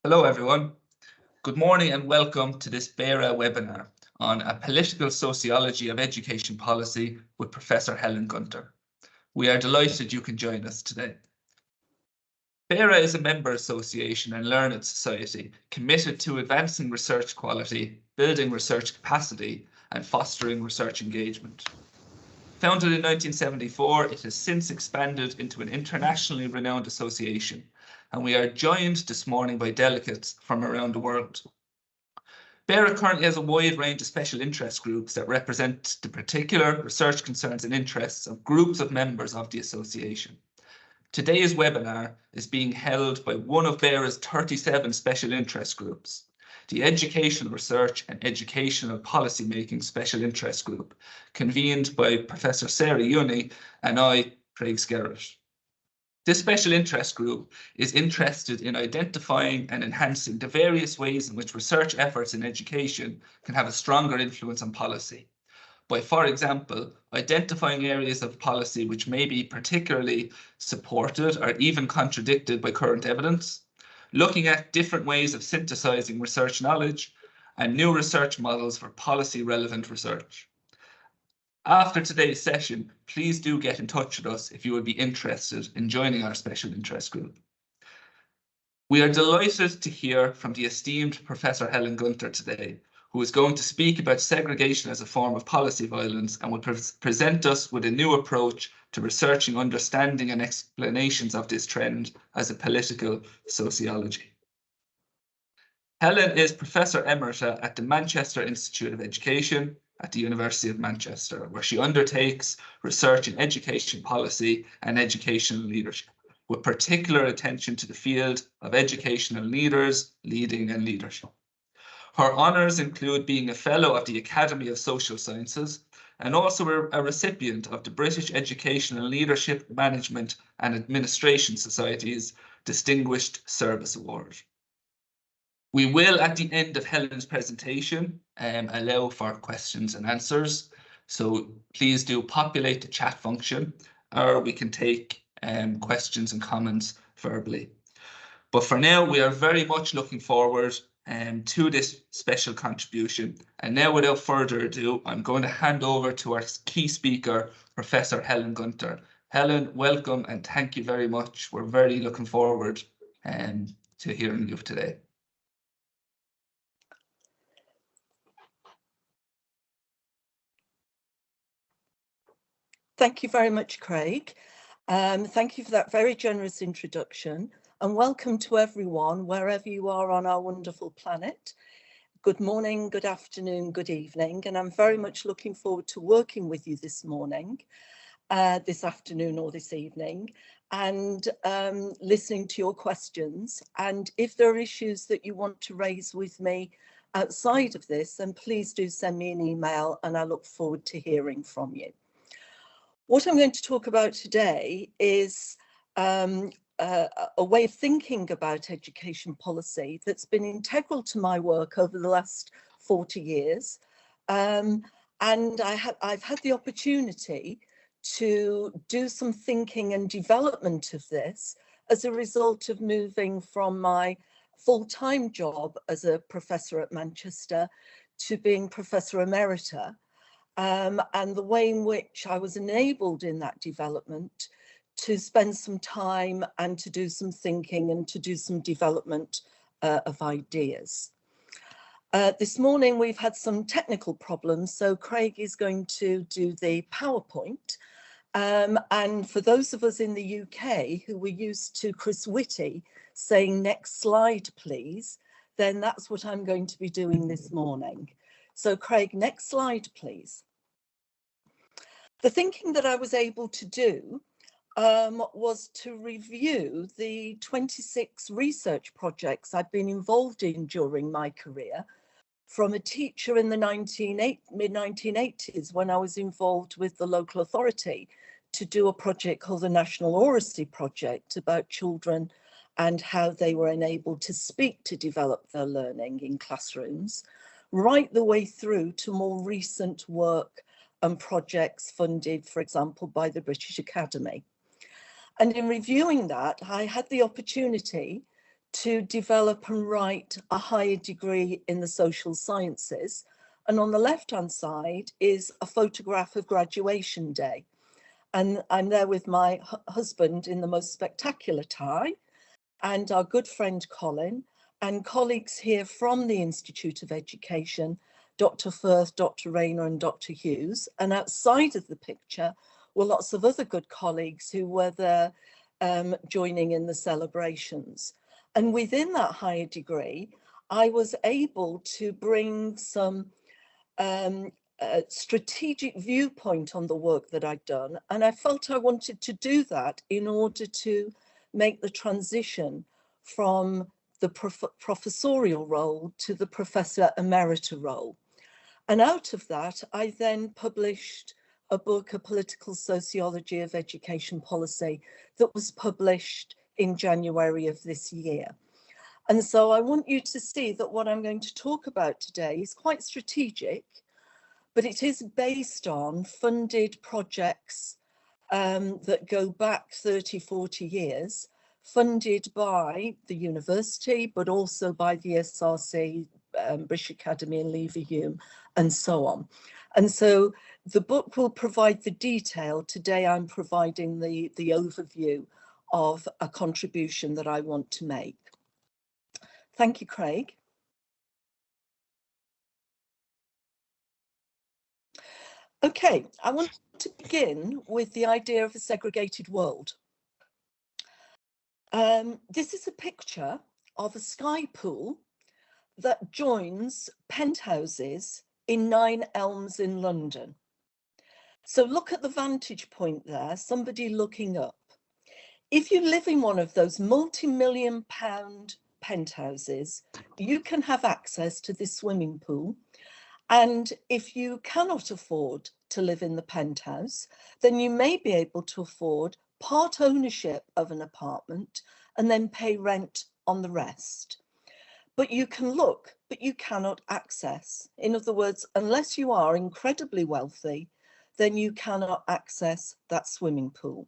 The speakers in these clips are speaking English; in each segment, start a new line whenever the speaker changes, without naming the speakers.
Hello everyone. Good morning and welcome to this BERA webinar on a political sociology of education policy with Professor Helen Gunter. We are delighted you can join us today. BERA is a member association and learned society committed to advancing research quality, building research capacity and fostering research engagement. Founded in 1974, it has since expanded into an internationally renowned association, and we are joined this morning by delegates from around the world. BERA currently has a wide range of special interest groups that represent the particular research concerns and interests of groups of members of the association. Today's webinar is being held by one of BERA's 37 special interest groups, the Educational Research and Educational Policymaking Special Interest Group, convened by Professor Sarah Yuni and I, Craig Skerritt. This special interest group is interested in identifying and enhancing the various ways in which research efforts in education can have a stronger influence on policy, by, for example, identifying areas of policy which may be particularly supported or even contradicted by current evidence, looking at different ways of synthesizing research knowledge, and new research models for policy-relevant research. After today's session, please do get in touch with us if you would be interested in joining our special interest group. We are delighted to hear from the esteemed Professor Helen Gunter today, who is going to speak about segregation as a form of policy violence and will present us with a new approach to researching understanding and explanations of this trend as a political sociology. Helen is Professor Emerita at the Manchester Institute of Education at the University of Manchester, where she undertakes research in education policy and educational leadership, with particular attention to the field of educational leaders, leading and leadership. Her honours include being a Fellow of the Academy of Social Sciences and also a recipient of the British Educational Leadership, Management and Administration Society's Distinguished Service Award. We will, at the end of Helen's presentation, allow for questions and answers. So please do populate the chat function, or we can take questions and comments verbally. But for now, we are very much looking forward to this special contribution. And now, without further ado, I'm going to hand over to our key speaker, Professor Helen Gunter. Helen, welcome and thank you very much. We're very looking forward to hearing you today.
Thank you very much, Craig. Thank you for that very generous introduction, and welcome to everyone, wherever you are on our wonderful planet. Good morning, good afternoon, good evening, and I'm very much looking forward to working with you this morning, this afternoon or this evening, and listening to your questions. And if there are issues that you want to raise with me outside of this, then please do send me an email, and I look forward to hearing from you. What I'm going to talk about today is a way of thinking about education policy that's been integral to my work over the last 40 years. And I've had the opportunity to do some thinking and development of this as a result of moving from my full-time job as a professor at Manchester to being Professor Emerita. And the way in which I was enabled in that development to spend some time and to do some thinking and to do some development of ideas. This morning we've had some technical problems, so Craig is going to do the PowerPoint. And for those of us in the UK who were used to Chris Whitty saying next slide please, then that's what I'm going to be doing this morning. So Craig, next slide please. The thinking that I was able to do was to review the 26 research projects I've been involved in during my career, from a teacher in the mid-1980s when I was involved with the local authority to do a project called the National Oracy Project about children and how they were enabled to speak to develop their learning in classrooms, right the way through to more recent work and projects funded, for example, by the British Academy. And in reviewing that, I had the opportunity to develop and write a higher degree in the social sciences. And on the left-hand side is a photograph of graduation day. And I'm there with my husband in the most spectacular tie, and our good friend Colin, and colleagues here from the Institute of Education, Dr. Firth, Dr. Rayner and Dr. Hughes. And outside of the picture were lots of other good colleagues who were there joining in the celebrations. And within that higher degree, I was able to bring some strategic viewpoint on the work that I'd done. And I felt I wanted to do that in order to make the transition from the professorial role to the Professor Emerita role. And out of that, I then published a book, A Political Sociology of Education Policy, that was published in January of this year. And so I want you to see that what I'm going to talk about today is quite strategic, but it is based on funded projects that go back 30, 40 years, funded by the university, but also by the SRC, British Academy and Leverhulme, and so on. And so the book will provide the detail. Today I'm providing the overview of a contribution that I want to make. Thank you, Craig. Okay, I want to begin with the idea of a segregated world. This is a picture of a sky pool that joins penthouses in 9 Elms in London. So look at the vantage point there, somebody looking up. If you live in one of those multi-million pound penthouses, you can have access to this swimming pool. And if you cannot afford to live in the penthouse, then you may be able to afford part ownership of an apartment and then pay rent on the rest. But you can look, but you cannot access. In other words, unless you are incredibly wealthy, then you cannot access that swimming pool.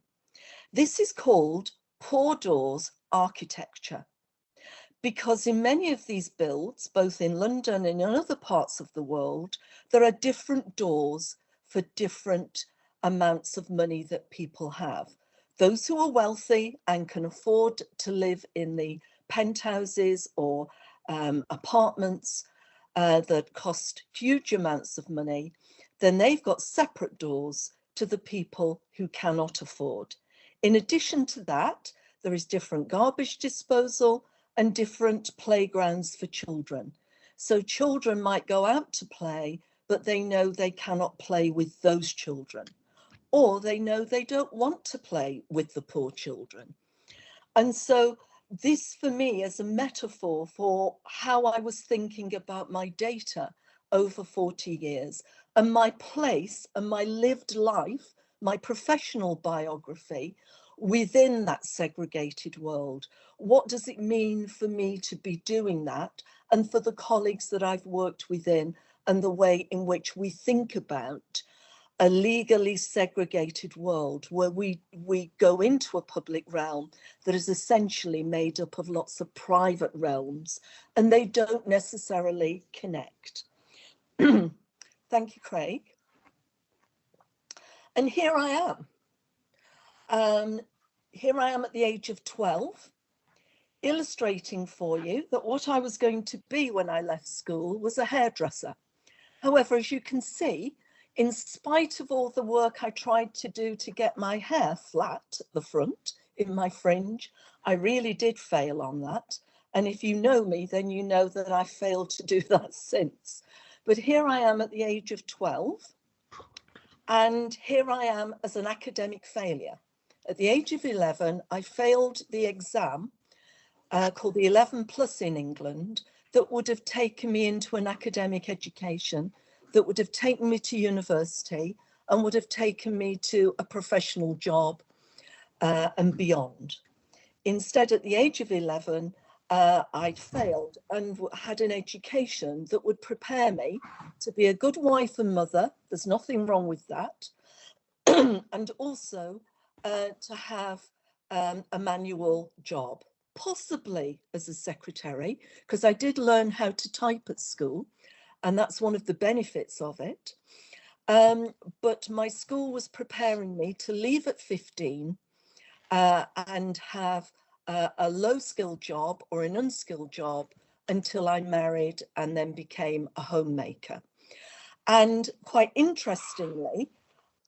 This is called poor doors architecture, because in many of these builds, both in London and in other parts of the world, there are different doors for different amounts of money that people have. Those who are wealthy and can afford to live in the penthouses or apartments that cost huge amounts of money, then they've got separate doors to the people who cannot afford. In addition to that, there is different garbage disposal and different playgrounds for children. So children might go out to play, but they know they cannot play with those children, or they know they don't want to play with the poor children. And so this for me is a metaphor for how I was thinking about my data over 40 years and my place and my lived life, my professional biography within that segregated world. What does it mean for me to be doing that, and for the colleagues that I've worked within, and the way in which we think about a legally segregated world where we go into a public realm that is essentially made up of lots of private realms, and they don't necessarily connect. Thank you, Craig. And here I am. Here I am at the age of 12, illustrating for you that what I was going to be when I left school was a hairdresser. However, as you can see, in spite of all the work I tried to do to get my hair flat at the front in my fringe, I really did fail on that. And if you know me, then you know that I failed to do that since. But here I am at the age of 12, and here I am as an academic failure. At the age of 11, I failed the exam called the 11 Plus in England that would have taken me into an academic education, that would have taken me to university and would have taken me to a professional job and beyond. Instead, at the age of 11, I'd failed and had an education that would prepare me to be a good wife and mother. There's nothing wrong with that. And also to have a manual job. possibly as a secretary, because I did learn how to type at school, and that's one of the benefits of it. But my school was preparing me to leave at 15 and have a low-skilled job or an unskilled job until I married and then became a homemaker. And quite interestingly,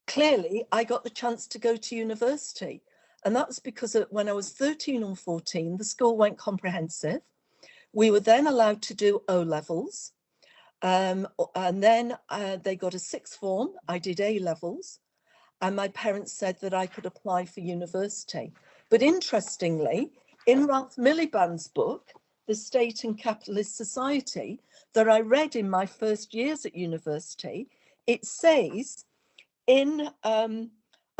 clearly, I got the chance to go to university. And that was because when I was 13 or 14, the school went comprehensive. We were then allowed to do O-levels. And then they got a sixth form. I did A-levels. And my parents said that I could apply for university. But interestingly, in Ralph Miliband's book, The State and Capitalist Society, that I read in my first years at university, it says in a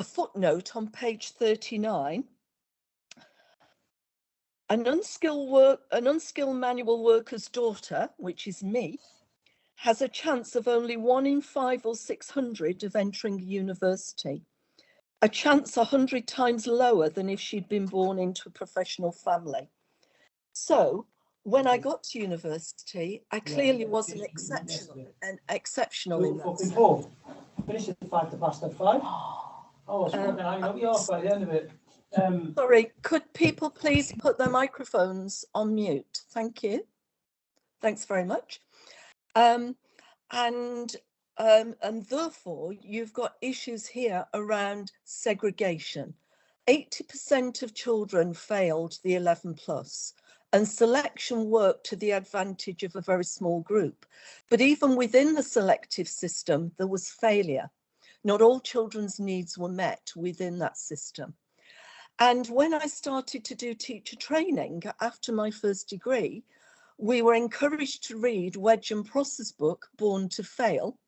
footnote on page 39, an unskilled manual worker's daughter, which is me, has a chance of only 1 in 5 or 600 of entering university, a chance 100 times lower than if she'd been born into a professional family. So when I got to university, I clearly wasn't exceptional in that sense.
Finish at 5:05. Oh, it's going to hang up you off by the end of it.
Sorry, could people please put their microphones on mute? Thank you. Thanks very much. And therefore, you've got issues here around segregation. 80% of children failed the 11 plus, and selection worked to the advantage of a very small group. But even within the selective system, there was failure. Not all children's needs were met within that system. And when I started to do teacher training after my first degree, we were encouraged to read Wedge and Prosser's book, Born to Fail.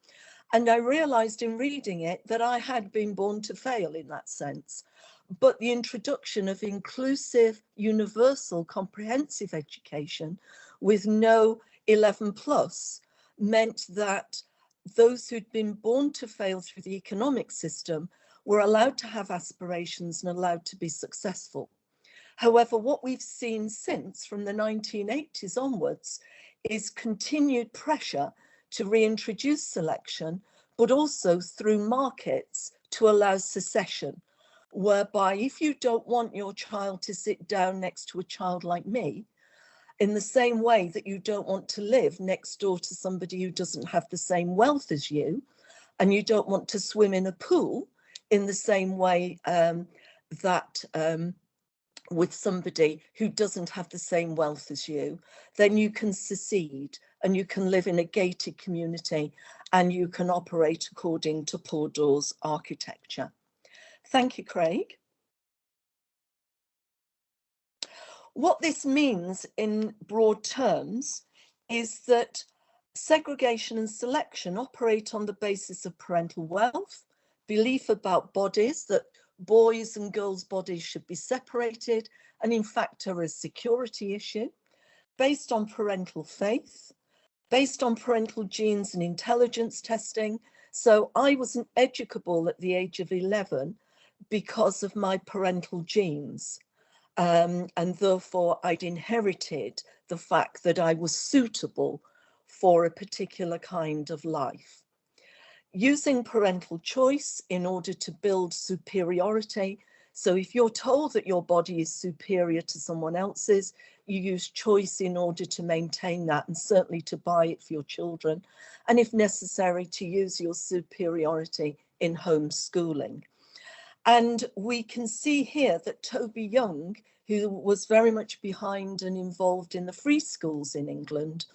And I realized in reading it that I had been born to fail in that sense. But the introduction of inclusive, universal, comprehensive education with no 11 plus meant that those who'd been born to fail through the economic system were allowed to have aspirations and allowed to be successful. However, what we've seen since from the 1980s onwards is continued pressure to reintroduce selection, but also through markets to allow secession, whereby if you don't want your child to sit down next to a child like me, in the same way that you don't want to live next door to somebody who doesn't have the same wealth as you, and you don't want to swim in a pool in the same way with somebody who doesn't have the same wealth as you, then you can secede and you can live in a gated community and you can operate according to Paul Door's architecture. Thank you, Craig. What this means in broad terms is that segregation and selection operate on the basis of parental wealth, belief about bodies, that boys' and girls' bodies should be separated, and in fact are a security issue, based on parental faith, based on parental genes and intelligence testing. So I wasn't educable at the age of 11 because of my parental genes. And therefore I'd inherited the fact that I was suitable for a particular kind of life. Using parental choice in order to build superiority. So if you're told that your body is superior to someone else's, you use choice in order to maintain that and certainly to buy it for your children. And if necessary, to use your superiority in homeschooling. And we can see here that Toby Young, who was very much behind and involved in the free schools in England,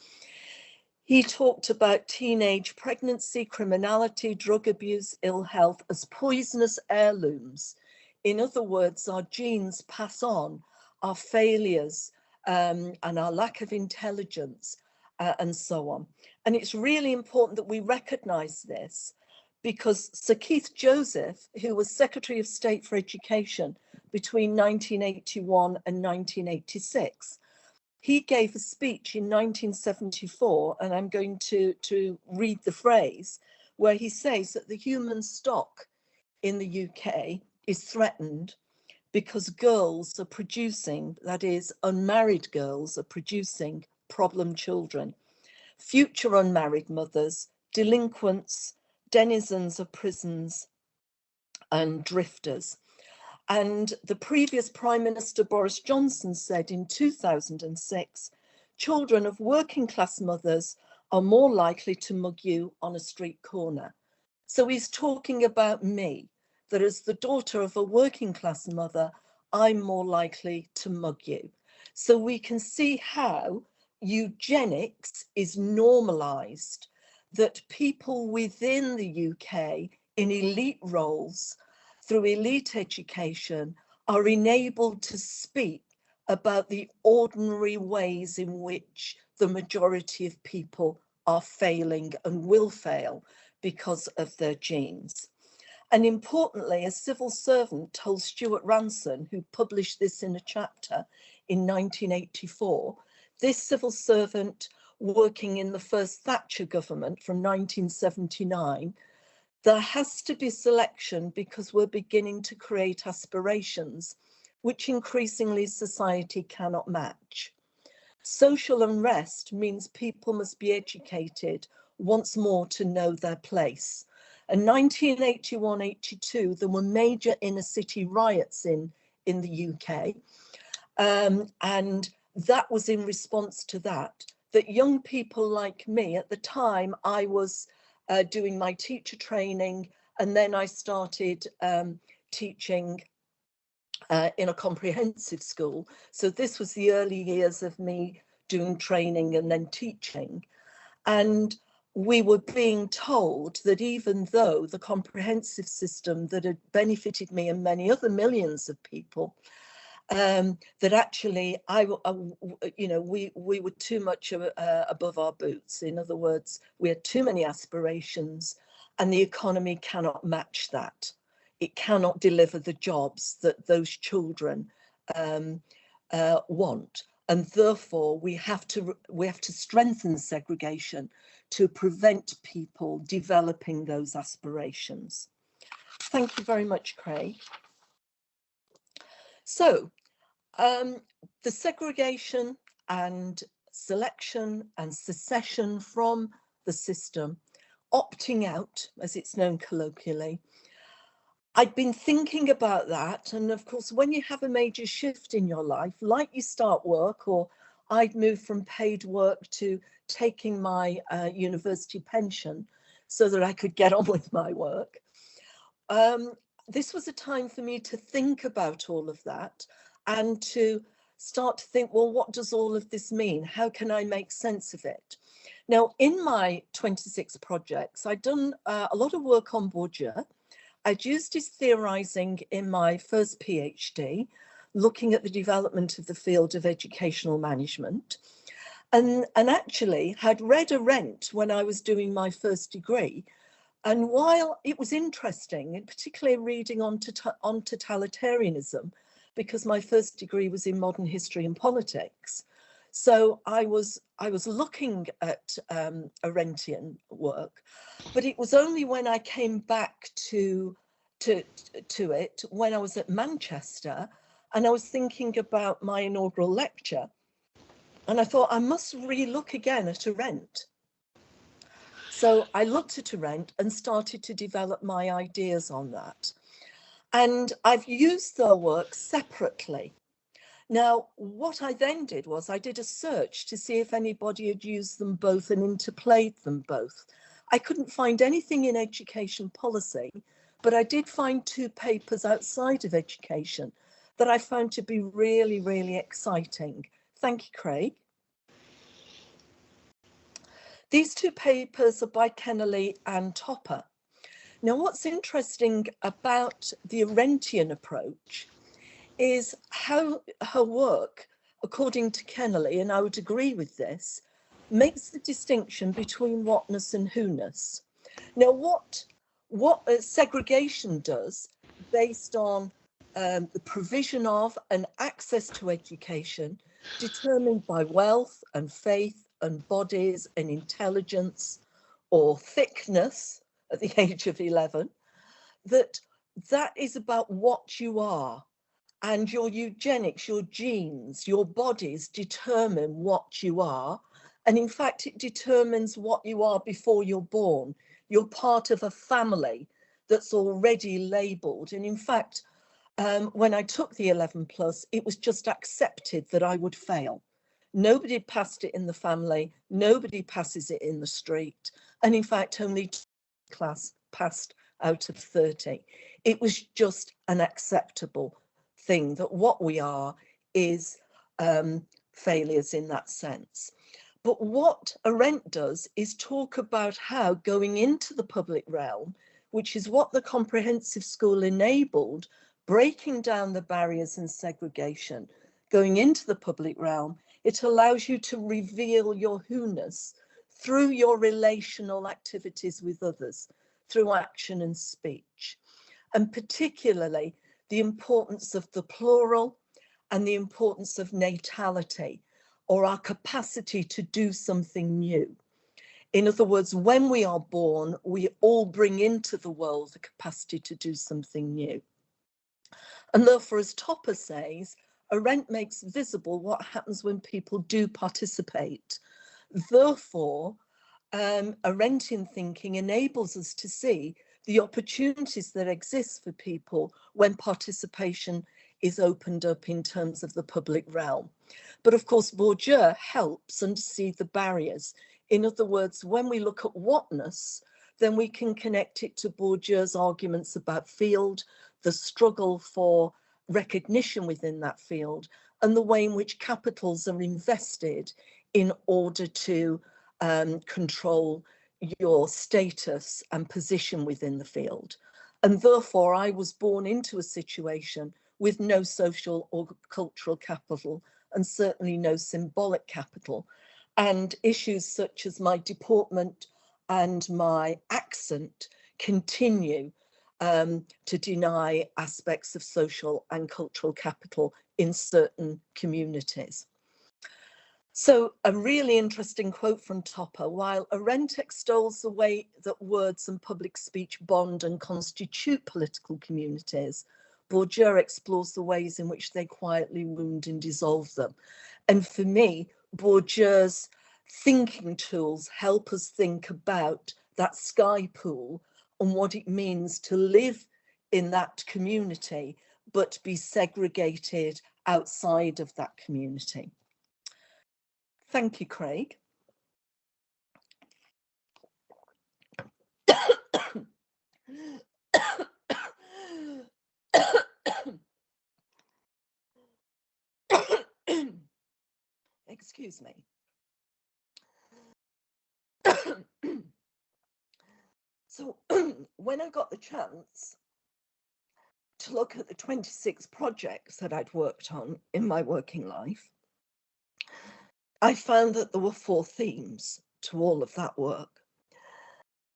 he talked about teenage pregnancy, criminality, drug abuse, ill health as poisonous heirlooms. In other words, our genes pass on our failures and our lack of intelligence and so on. And it's really important that we recognize this, because Sir Keith Joseph, who was Secretary of State for Education between 1981 and 1986, he gave a speech in 1974, and I'm going to read the phrase, where he says that the human stock in the UK is threatened because girls are producing, that is, unmarried girls are producing problem children, future unmarried mothers, delinquents, denizens of prisons, and drifters. And the previous Prime Minister Boris Johnson said in 2006, children of working class mothers are more likely to mug you on a street corner. So he's talking about me, that as the daughter of a working class mother, I'm more likely to mug you. So we can see how eugenics is normalised, that people within the UK in elite roles, through elite education, are enabled to speak about the ordinary ways in which the majority of people are failing and will fail because of their genes. And importantly, a civil servant told Stuart Ranson, who published this in a chapter in 1984, this civil servant working in the first Thatcher government from 1979, there has to be selection because we're beginning to create aspirations which increasingly society cannot match. Social unrest means people must be educated once more to know their place. In 1981-82, there were major inner city riots in the UK. And that was in response to that young people like me, at the time I was doing my teacher training, and then I started teaching in a comprehensive school. So this was the early years of me doing training and then teaching. And we were being told that even though the comprehensive system that had benefited me and many other millions of people, that actually we were too much above our boots. In other words, we had too many aspirations and the economy cannot match that. It cannot deliver the jobs that those children want. And therefore we have to strengthen segregation to prevent people developing those aspirations. Thank you very much, Craig. So the segregation and selection and secession from the system, opting out, as it's known colloquially, I'd been thinking about that. And of course, when you have a major shift in your life, like you start work, or I'd moved from paid work to taking my university pension so that I could get on with my work. This was a time for me to think about all of that and to start to think, well, what does all of this mean? How can I make sense of it? Now, in my 26 projects, I'd done a lot of work on Bourdieu. I'd used his theorizing in my first PhD, looking at the development of the field of educational management, and actually had read Arendt when I was doing my first degree. And while it was interesting, and particularly reading on totalitarianism, because my first degree was in modern history and politics, so I was looking at Arendtian work, but it was only when I came back to it when I was at Manchester, and I was thinking about my inaugural lecture, and I thought I must re-look again at Arendt. So I looked at Arendt and started to develop my ideas on that. And I've used their work separately. Now, what I then did was I did a search to see if anybody had used them both and interplayed them both. I couldn't find anything in education policy, but I did find two papers outside of education that I found to be really, really exciting. Thank you, Craig. These two papers are by Kennelly and Topper. Now, what's interesting about the Arendtian approach is how her work, according to Kennelly, and I would agree with this, makes the distinction between whatness and who-ness. Now, what segregation does, based on the provision of and access to education, determined by wealth and faith and bodies and intelligence or thickness at the age of 11, that is about what you are. and your eugenics, your genes, your bodies determine what you are. And in fact, it determines what you are before you're born. You're part of a family that's already labelled. And in fact, when I took the 11 plus, it was just accepted that I would fail. Nobody passed it in the family. Nobody passes it in the street. And in fact, only 2 class passed out of 30. It was just an acceptable thing that what we are is failures in that sense. But what Arendt does is talk about how going into the public realm, which is what the comprehensive school enabled, breaking down the barriers and segregation, going into the public realm, it allows you to reveal your who-ness through your relational activities with others, through action and speech, and particularly the importance of the plural and the importance of natality, or our capacity to do something new. In other words, when we are born, we all bring into the world the capacity to do something new. And therefore, as Topper says, Arendt makes visible what happens when people do participate. Therefore, Arendtian thinking enables us to see the opportunities that exist for people when participation is opened up in terms of the public realm. But of course, Bourdieu helps and see the barriers. In other words, when we look at whatness, then we can connect it to Bourdieu's arguments about field, the struggle for recognition within that field, and the way in which capitals are invested in order to control your status and position within the field. And therefore, I was born into a situation with no social or cultural capital, and certainly no symbolic capital. And issues such as my deportment and my accent continue to deny aspects of social and cultural capital in certain communities. So a really interesting quote from Topper: while Arendt extols the way that words and public speech bond and constitute political communities, Bourdieu explores the ways in which they quietly wound and dissolve them. And for me, Bourdieu's thinking tools help us think about that sky pool and what it means to live in that community, but be segregated outside of that community. Thank you, Craig. Excuse me. So when I got the chance to look at the 26 projects that I'd worked on in my working life, I found that there were 4 themes to all of that work.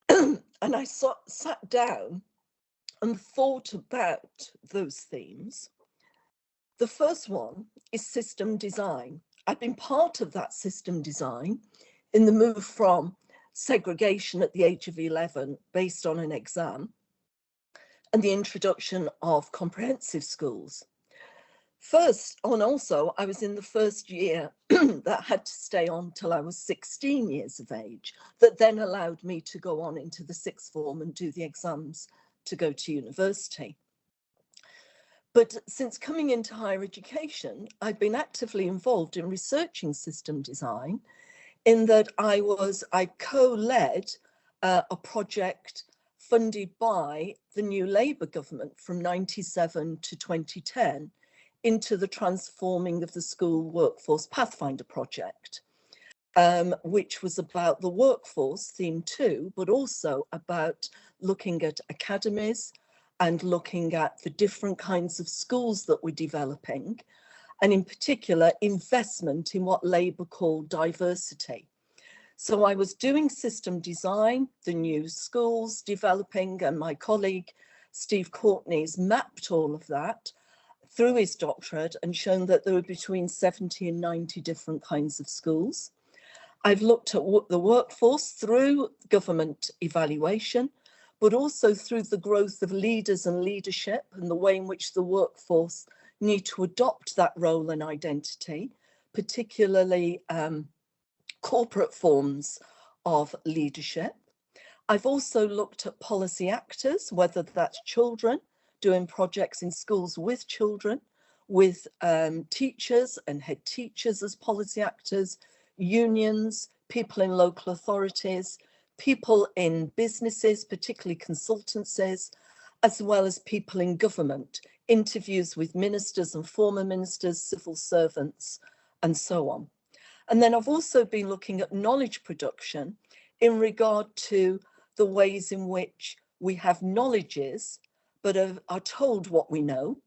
And I sat down and thought about those themes. The first one is system design. I've been part of that system design in the move from segregation at the age of 11 based on an exam and the introduction of comprehensive schools. First, and also I was in the first year that had to stay on till I was 16 years of age, that then allowed me to go on into the 6th form and do the exams to go to university. But since coming into higher education, I've been actively involved in researching system design, in that I co-led a project funded by the new Labour government from 97 to 2010 into the transforming of the school workforce Pathfinder project, which was about the workforce, theme 2, but also about looking at academies and looking at the different kinds of schools that we're developing, and in particular, investment in what Labour called diversity. So I was doing system design, the new schools developing, and my colleague, Steve Courtney's mapped all of that through his doctorate and shown that there were between 70 and 90 different kinds of schools. I've looked at the workforce through government evaluation, but also through the growth of leaders and leadership and the way in which the workforce need to adopt that role and identity, particularly corporate forms of leadership. I've also looked at policy actors, whether that's children, doing projects in schools with children, with teachers and head teachers as policy actors, unions, people in local authorities, people in businesses, particularly consultancies, as well as people in government, interviews with ministers and former ministers, civil servants, and so on. And then I've also been looking at knowledge production in regard to the ways in which we have knowledges, but are told what we know,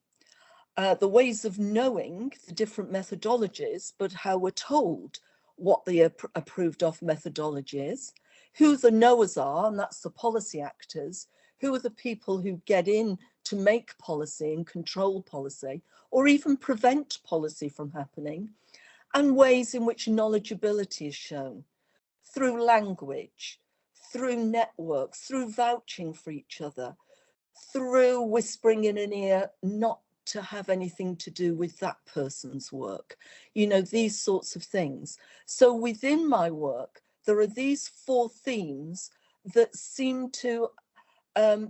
the ways of knowing, the different methodologies, but how we're told what the approved of methodology is, who the knowers are, and that's the policy actors, who are the people who get in to make policy and control policy, or even prevent policy from happening, and ways in which knowledgeability is shown through language, through networks, through vouching for each other, through whispering in an ear not to have anything to do with that person's work, you know, these sorts of things. So within my work, there are these 4 themes that seem to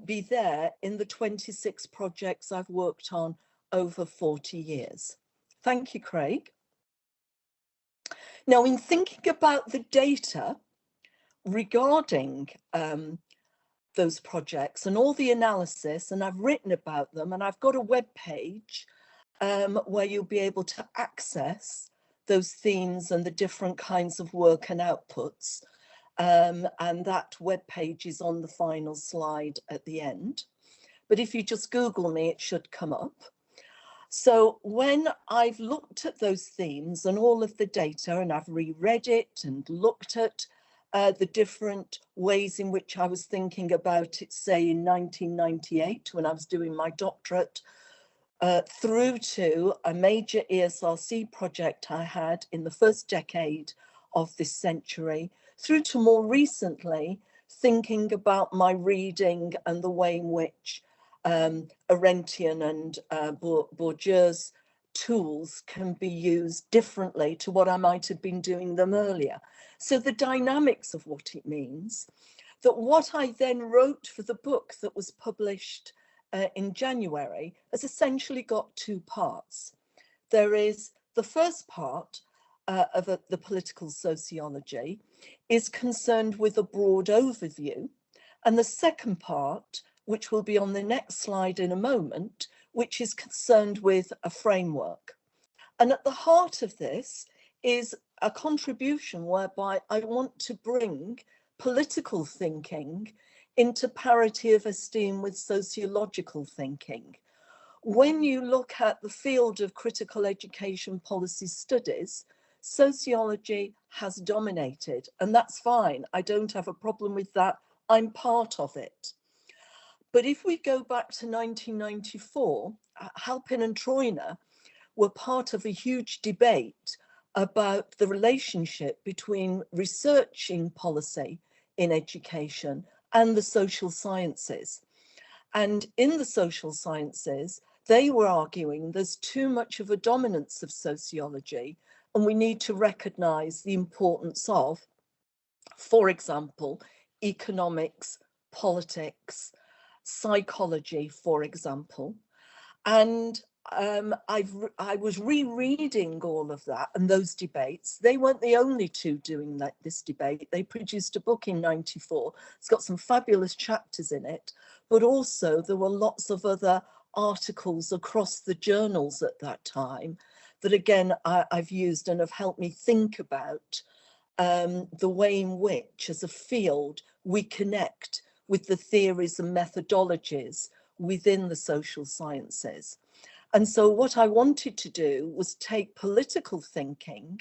be there in the 26 projects I've worked on over 40 years. Thank you, Craig. Now, in thinking about the data regarding those projects and all the analysis, and I've written about them, and I've got a web page where you'll be able to access those themes and the different kinds of work and outputs. And that web page is on the final slide at the end. But if you just Google me, it should come up. So when I've looked at those themes and all of the data, and I've reread it and looked at the different ways in which I was thinking about it, say in 1998, when I was doing my doctorate, through to a major ESRC project I had in the first decade of this century, through to more recently thinking about my reading and the way in which Arendtian and Bourdieu's tools can be used differently to what I might have been doing them earlier. So the dynamics of what it means, that what I then wrote for the book that was published in January has essentially got 2 parts. There is the first part of the political sociology is concerned with a broad overview, and the second part, which will be on the next slide in a moment, which is concerned with a framework. And at the heart of this is a contribution whereby I want to bring political thinking into parity of esteem with sociological thinking. When you look at the field of critical education policy studies, sociology has dominated, and that's fine. I don't have a problem with that. I'm part of it. But if we go back to 1994, Halpin and Troiner were part of a huge debate about the relationship between researching policy in education and the social sciences. And in the social sciences, they were arguing there's too much of a dominance of sociology, and we need to recognize the importance of, for example, economics, politics, psychology, for example. And I was rereading all of that and those debates. They weren't the only 2 doing this debate. They produced a book in '94. It's got some fabulous chapters in it, but also there were lots of other articles across the journals at that time that, again, I've used and have helped me think about the way in which, as a field, we connect with the theories and methodologies within the social sciences. And so what I wanted to do was take political thinking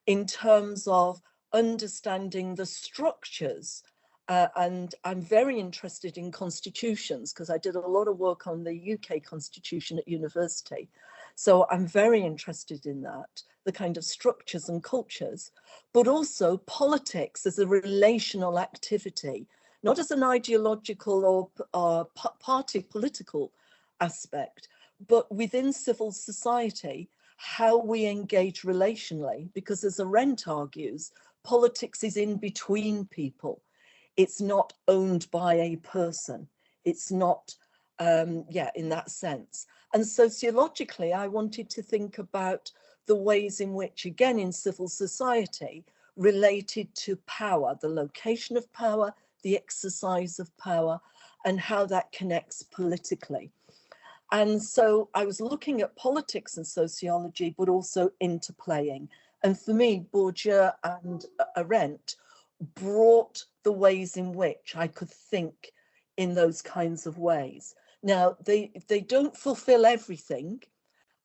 in terms of understanding the structures. And I'm very interested in constitutions because I did a lot of work on the UK constitution at university. So I'm very interested in that, the kind of structures and cultures, but also politics as a relational activity, not as an ideological or party political aspect, but within civil society, how we engage relationally, because as Arendt argues, politics is in between people. It's not owned by a person. It's not, in that sense. And sociologically, I wanted to think about the ways in which, again, in civil society, related to power, the location of power, the exercise of power, and how that connects politically. And so I was looking at politics and sociology, but also interplaying. And for me, Bourdieu and Arendt brought the ways in which I could think in those kinds of ways. Now, they don't fulfill everything,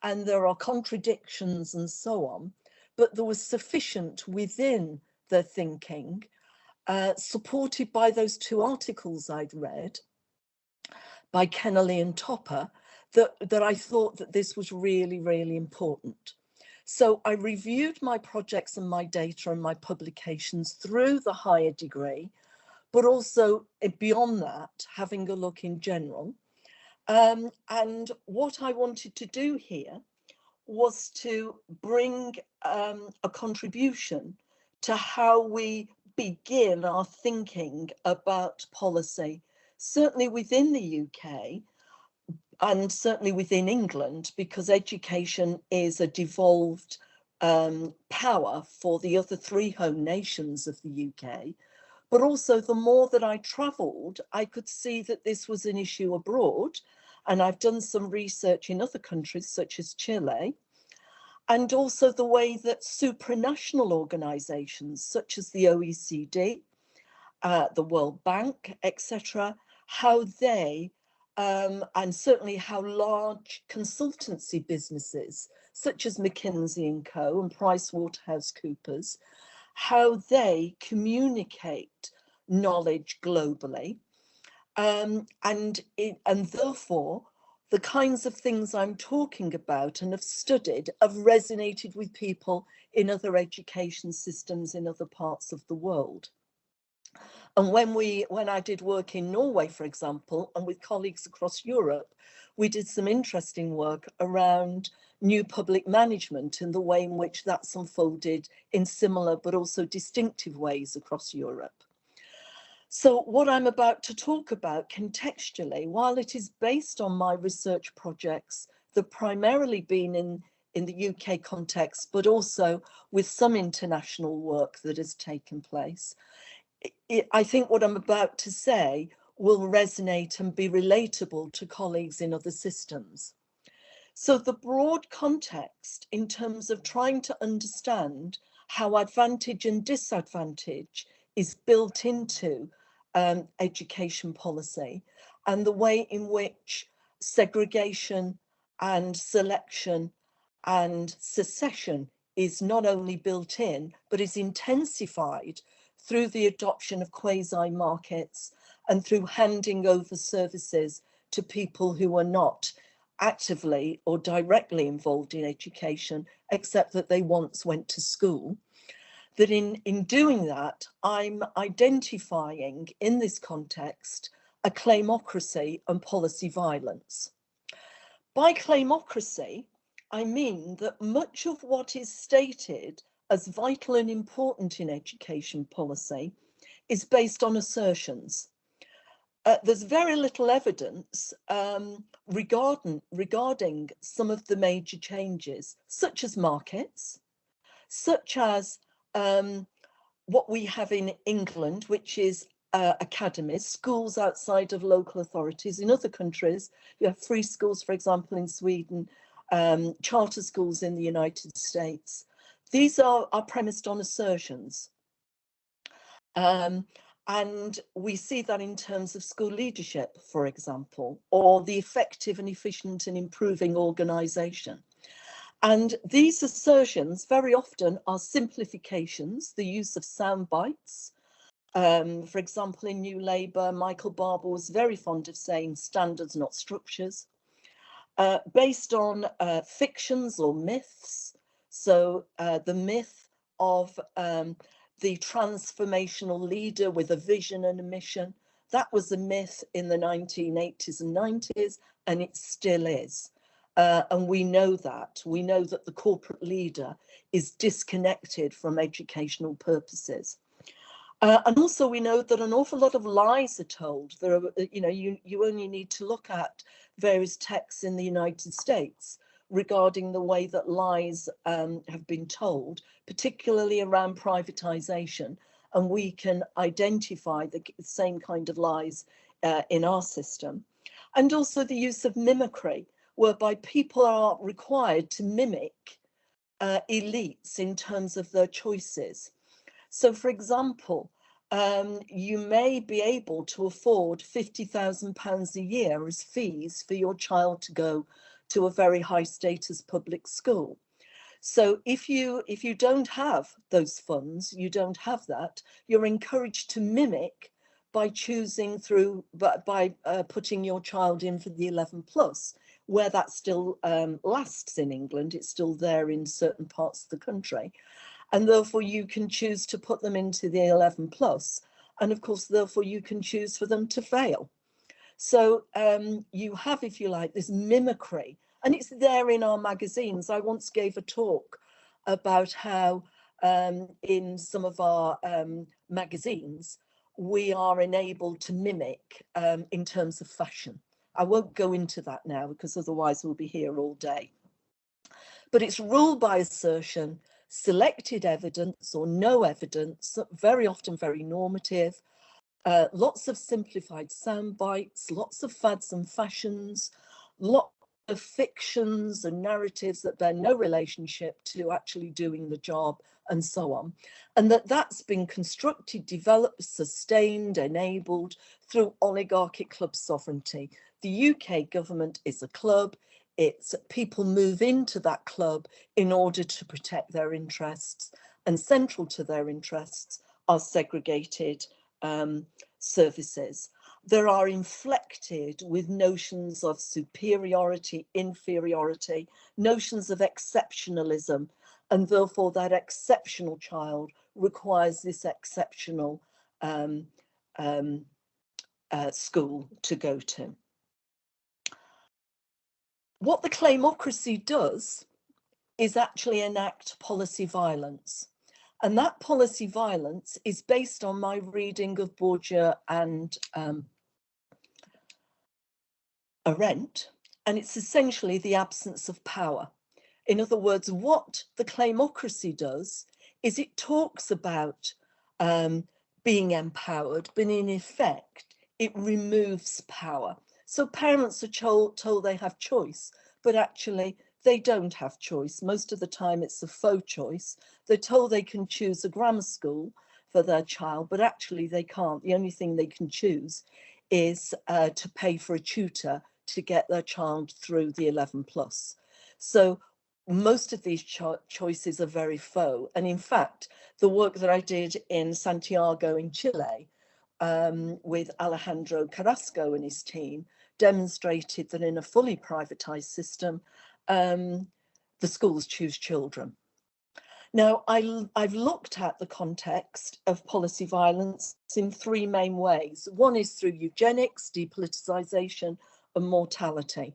and there are contradictions and so on, but there was sufficient within their thinking, supported by those two articles I'd read by Kennelly and Topper, that I thought that this was really, really important. So I reviewed my projects and my data and my publications through the higher degree, but also beyond that, having a look in general. And what I wanted to do here was to bring a contribution to how we begin our thinking about policy, certainly within the UK, and certainly within England, because education is a devolved power for the other three home nations of the UK. But also, the more that I travelled, I could see that this was an issue abroad. And I've done some research in other countries, such as Chile, and also the way that supranational organisations, such as the OECD, the World Bank, etc., how they and certainly how large consultancy businesses such as McKinsey & Co. and PricewaterhouseCoopers, how they communicate knowledge globally, and therefore the kinds of things I'm talking about and have studied have resonated with people in other education systems in other parts of the world. And when I did work in Norway, for example, and with colleagues across Europe, we did some interesting work around new public management and the way in which that's unfolded in similar but also distinctive ways across Europe. So what I'm about to talk about contextually, while it is based on my research projects that primarily been in the UK context, but also with some international work that has taken place, I think what I'm about to say will resonate and be relatable to colleagues in other systems. So the broad context in terms of trying to understand how advantage and disadvantage is built into education policy, and the way in which segregation and selection and secession is not only built in, but is intensified through the adoption of quasi-markets and through handing over services to people who are not actively or directly involved in education, except that they once went to school. That in doing that, I'm identifying in this context a claimocracy and policy violence. By claimocracy, I mean that much of what is stated as vital and important in education policy is based on assertions. There's very little evidence regarding some of the major changes, such as markets, such as what we have in England, which is academies, schools outside of local authorities. In other countries, you have free schools, for example, in Sweden, charter schools in the United States. These are premised on assertions. And we see that in terms of school leadership, for example, or the effective and efficient and improving organisation. And these assertions very often are simplifications, the use of sound bites. For example, in New Labour, Michael Barber was very fond of saying standards, not structures, based on fictions or myths. So the myth of the transformational leader with a vision and a mission, that was a myth in the 1980s and 90s, and it still is. And we know that. We know that the corporate leader is disconnected from educational purposes. And also we know that an awful lot of lies are told. There are, you only need to look at various texts in the United States regarding the way that lies have been told, particularly around privatization. And we can identify the same kind of lies in our system. And also the use of mimicry, whereby people are required to mimic elites in terms of their choices. So, for example, you may be able to afford £50,000 a year as fees for your child to go to a very high status public school. So if you don't have those funds, you don't have that, you're encouraged to mimic by choosing by putting your child in for the 11 plus, where that still lasts in England. It's still there in certain parts of the country. And therefore you can choose to put them into the 11 plus. And of course, therefore you can choose for them to fail. So you have, if you like, this mimicry, and it's there in our magazines. I once gave a talk about how in some of our magazines, we are enabled to mimic in terms of fashion. I won't go into that now because otherwise we'll be here all day. But it's ruled by assertion, selected evidence or no evidence, very often very normative, lots of simplified sound bites, lots of fads and fashions, lots of fictions and narratives that bear no relationship to actually doing the job, and so on. And that's been constructed, developed, sustained, enabled through oligarchic club sovereignty. The UK government is a club. It's people move into that club in order to protect their interests, and central to their interests are segregated services. There are inflected with notions of superiority, inferiority, notions of exceptionalism, and therefore that exceptional child requires this exceptional school to go to. What the claimocracy does is actually enact policy violence. And that policy violence is based on my reading of Bourdieu and Arendt, and it's essentially the absence of power. In other words, what the claimocracy does is it talks about being empowered, but in effect, it removes power. So parents are told they have choice, but actually they don't have choice. Most of the time it's a faux choice. They're told they can choose a grammar school for their child, but actually they can't. The only thing they can choose is to pay for a tutor to get their child through the 11 plus. So most of these choices are very faux. And in fact, the work that I did in Santiago in Chile with Alejandro Carrasco and his team demonstrated that in a fully privatized system, the schools choose children. Now, I've looked at the context of policy violence in three main ways. One is through eugenics, depoliticization, and mortality.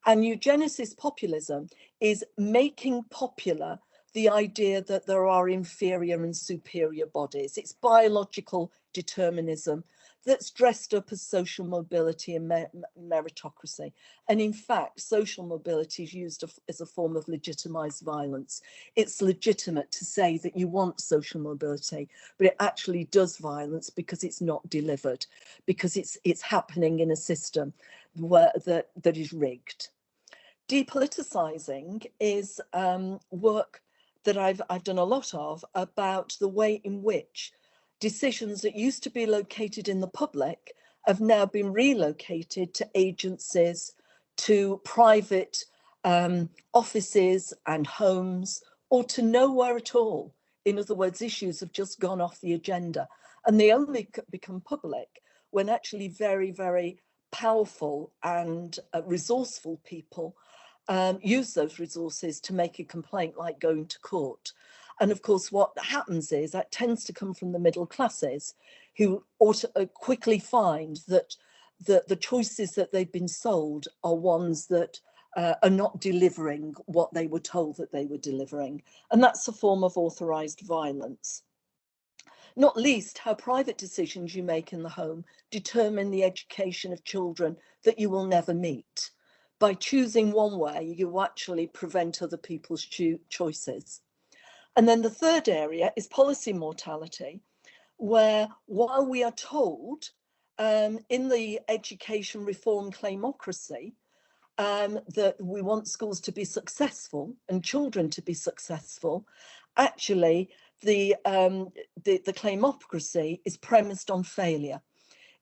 And eugenicist populism is making popular the idea that there are inferior and superior bodies. It's biological determinism that's dressed up as social mobility and meritocracy. And in fact, social mobility is used as a form of legitimized violence. It's legitimate to say that you want social mobility, but it actually does violence because it's not delivered, because it's happening in a system where that is rigged. Depoliticizing is work that I've done a lot of about the way in which decisions that used to be located in the public have now been relocated to agencies, to private offices and homes, or to nowhere at all. In other words, issues have just gone off the agenda, and they only become public when actually very, very powerful and resourceful people use those resources to make a complaint, like going to court. And of course, what happens is that tends to come from the middle classes, who quickly find that the choices that they've been sold are ones that are not delivering what they were told that they were delivering. And that's a form of authorised violence. Not least how private decisions you make in the home determine the education of children that you will never meet. By choosing one way, you actually prevent other people's choices. And then the third area is policy mortality, where while we are told in the education reform claimocracy that we want schools to be successful and children to be successful, actually the claimocracy is premised on failure.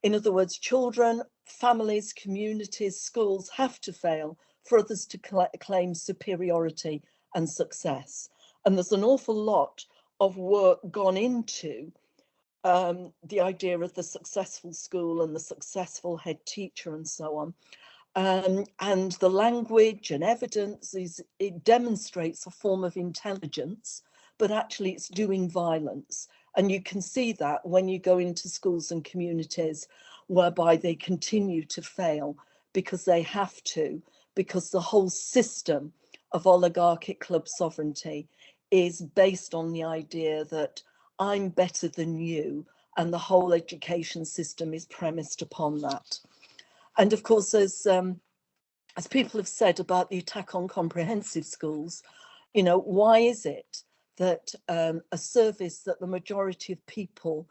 In other words, children, families, communities, schools have to fail for others to claim superiority and success. And there's an awful lot of work gone into the idea of the successful school and the successful head teacher and so on. And the language and evidence it demonstrates a form of intelligence, but actually it's doing violence. And you can see that when you go into schools and communities whereby they continue to fail because they have to, because the whole system of oligarchic club sovereignty is based on the idea that I'm better than you, and the whole education system is premised upon that. And of course, as people have said about the attack on comprehensive schools, you know, why is it that a service that the majority of people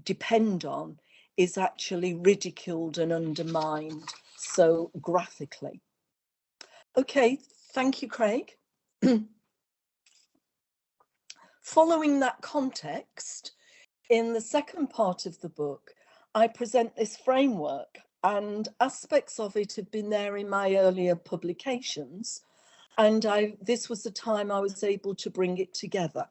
depend on is actually ridiculed and undermined so graphically? Okay, thank you, Craig. Following that context, in the second part of the book, I present this framework, and aspects of it have been there in my earlier publications. And this was the time I was able to bring it together.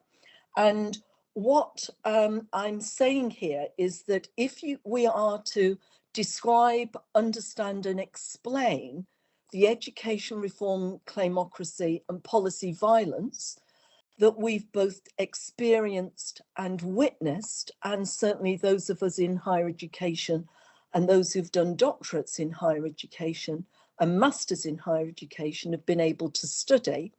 And what I'm saying here is that if we are to describe, understand and explain the education reform claimocracy and policy violence that we've both experienced and witnessed, and certainly those of us in higher education and those who've done doctorates in higher education and masters in higher education have been able to study,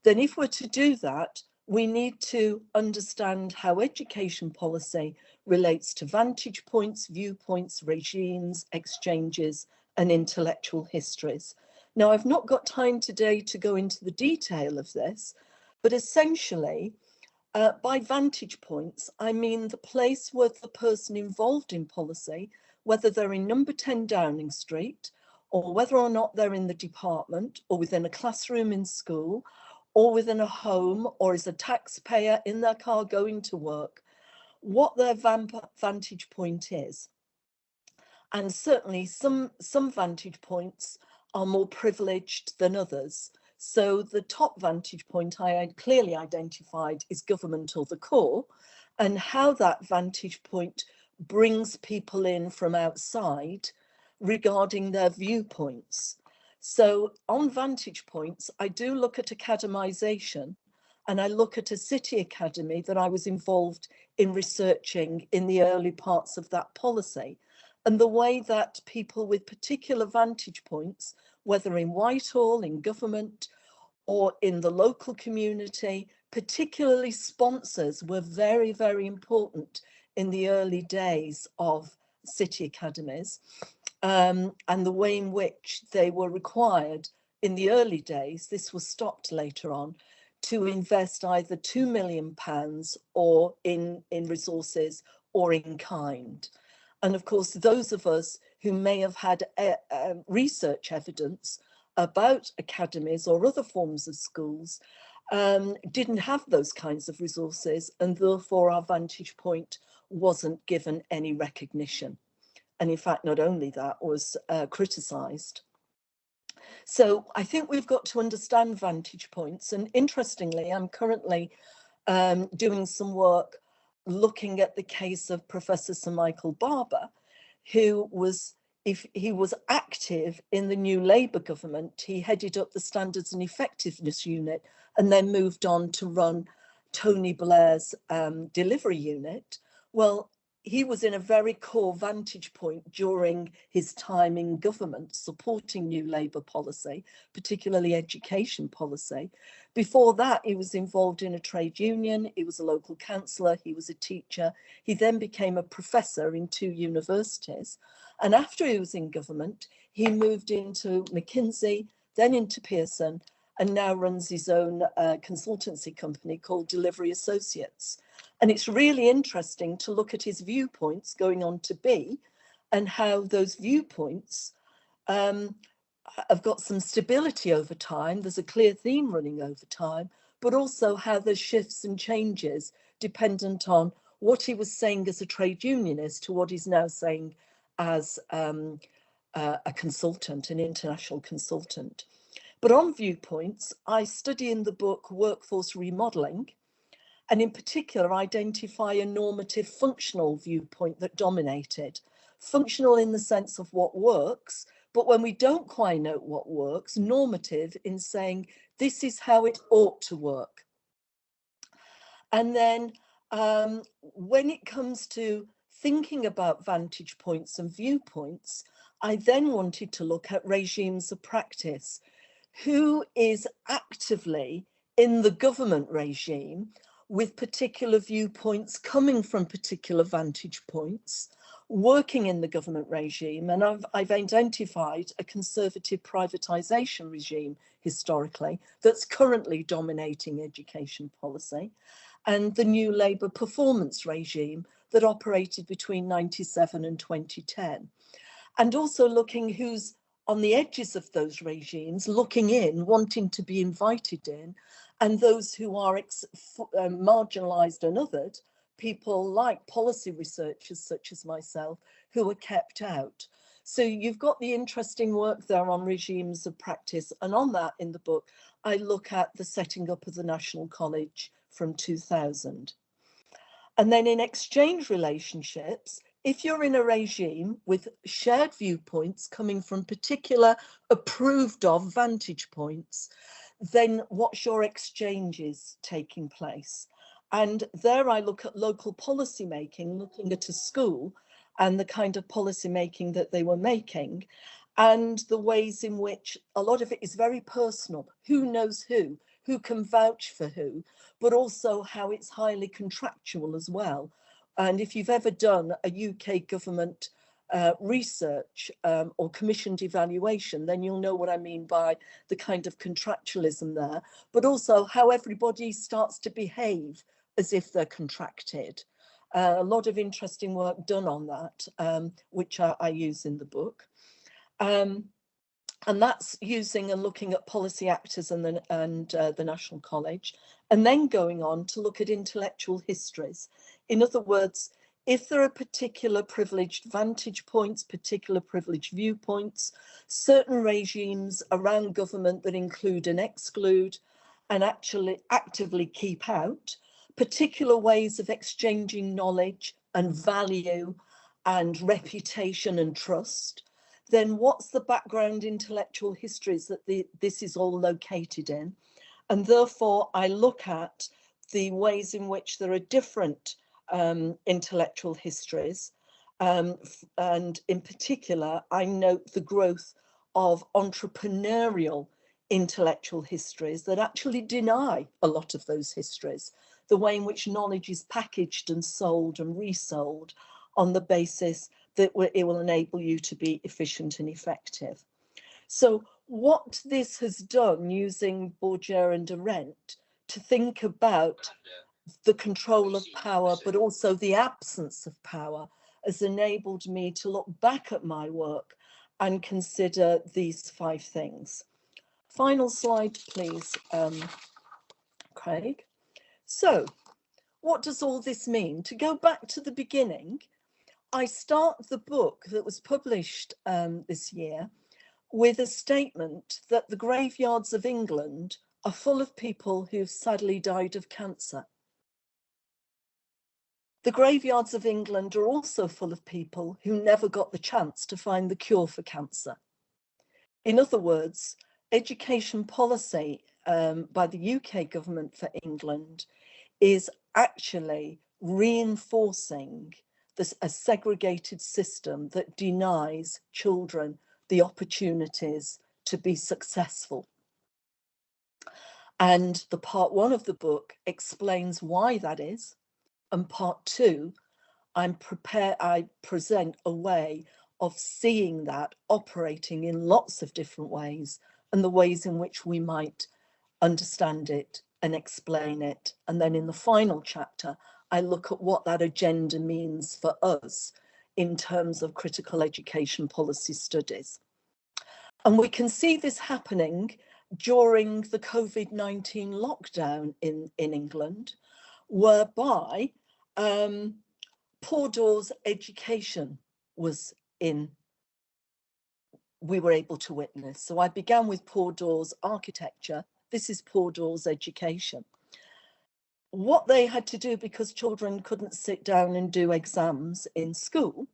then if we're to do that, we need to understand how education policy relates to vantage points, viewpoints, regimes, exchanges, and intellectual histories. Now, I've not got time today to go into the detail of this, but essentially, by vantage points, I mean the place where the person involved in policy, whether they're in number 10 Downing Street, or whether or not they're in the department, or within a classroom in school, or within a home, or as a taxpayer in their car going to work, what their vantage point is. And certainly some vantage points are more privileged than others. So the top vantage point I had clearly identified is government or the core, and how that vantage point brings people in from outside regarding their viewpoints. So on vantage points, I do look at academization, and I look at a city academy that I was involved in researching in the early parts of that policy, and the way that people with particular vantage points, whether in Whitehall, in government, or in the local community, particularly sponsors, were very, very important in the early days of city academies, and the way in which they were required in the early days, this was stopped later on, to invest either £2 million or in resources or in kind. And of course, those of us who may have had research evidence about academies or other forms of schools didn't have those kinds of resources, and therefore our vantage point wasn't given any recognition. And in fact, not only that, was criticised. So I think we've got to understand vantage points. And interestingly, I'm currently doing some work looking at the case of Professor Sir Michael Barber, who was, if he was active in the new Labour government, he headed up the Standards and Effectiveness Unit and then moved on to run Tony Blair's delivery unit. Well, he was in a very core vantage point during his time in government, supporting new Labour policy, particularly education policy. Before that, he was involved in a trade union, he was a local councillor, he was a teacher. He then became a professor in 2 universities. And after he was in government, he moved into McKinsey, then into Pearson, and now runs his own consultancy company called Delivery Associates. And it's really interesting to look at his viewpoints going on to be, and how those viewpoints have got some stability over time. There's a clear theme running over time, but also how there's shifts and changes dependent on what he was saying as a trade unionist to what he's now saying as a consultant, an international consultant. But on viewpoints, I study in the book Workforce Remodelling, and in particular identify a normative functional viewpoint that dominated. Functional in the sense of what works, but when we don't quite know what works, normative in saying this is how it ought to work. And then when it comes to thinking about vantage points and viewpoints, I then wanted to look at regimes of practice. Who is actively in the government regime with particular viewpoints coming from particular vantage points, working in the government regime? And I've identified a conservative privatisation regime historically that's currently dominating education policy, and the new Labour performance regime that operated between 1997 and 2010. And also looking who's on the edges of those regimes, looking in, wanting to be invited in, and those who are marginalised and othered, people like policy researchers such as myself, who are kept out. So you've got the interesting work there on regimes of practice, and on that in the book, I look at the setting up of the National College from 2000. And then in exchange relationships, if you're in a regime with shared viewpoints coming from particular approved of vantage points, then what's your exchanges taking place? And there I look at local policy making, looking at a school and the kind of policy making that they were making, and the ways in which a lot of it is very personal. Who knows who can vouch for who, but also how it's highly contractual as well. And if you've ever done a UK government research or commissioned evaluation, then you'll know what I mean by the kind of contractualism there, but also how everybody starts to behave as if they're contracted. A lot of interesting work done on that, which I use in the book. And that's using and looking at policy actors and the National College, and then going on to look at intellectual histories. In other words, if there are particular privileged vantage points, particular privileged viewpoints, certain regimes around government that include and exclude and actually actively keep out, particular ways of exchanging knowledge and value and reputation and trust, then what's the background intellectual histories that this is all located in? And therefore, I look at the ways in which there are different intellectual histories. And in particular, I note the growth of entrepreneurial intellectual histories that actually deny a lot of those histories, the way in which knowledge is packaged and sold and resold on the basis that it will enable you to be efficient and effective. So what this has done, using Bourdieu and Arendt, to think about the control of power, but also the absence of power, has enabled me to look back at my work and consider these 5 things. Final slide, please, Craig. So what does all this mean? To go back to the beginning, I start the book that was published this year with a statement that the graveyards of England are full of people who've sadly died of cancer. The graveyards of England are also full of people who never got the chance to find the cure for cancer. In other words, education policy by the UK government for England is actually reinforcing a segregated system that denies children the opportunities to be successful. And the part 1 of the book explains why that is. And part 2, I present a way of seeing that operating in lots of different ways and the ways in which we might understand it and explain it. And then in the final chapter, I look at what that agenda means for us in terms of critical education policy studies. And we can see this happening during the COVID-19 lockdown in England, whereby poor doors education we were able to witness. So I began with poor doors architecture. This is poor doors education. What they had to do, because children couldn't sit down and do exams in school,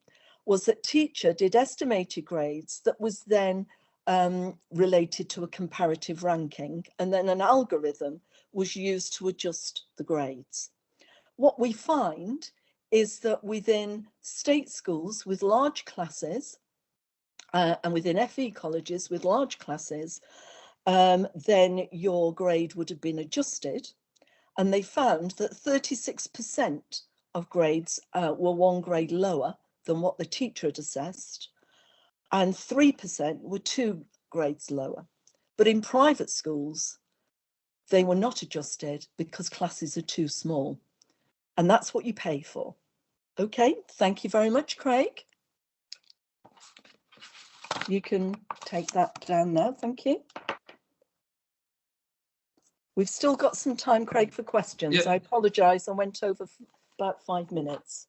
was that teacher did estimated grades that was then related to a comparative ranking, and then an algorithm was used to adjust the grades. What we find is that within state schools with large classes and within FE colleges with large classes, then your grade would have been adjusted. And they found that 36% of grades were 1 grade lower than what the teacher had assessed, and 3% were 2 grades lower. But in private schools, they were not adjusted because classes are too small. And that's what you pay for. Okay, thank you very much, Craig. You can take that down now, thank you. We've still got some time, Craig, for questions.
Yeah.
I apologise, I went over about 5 minutes.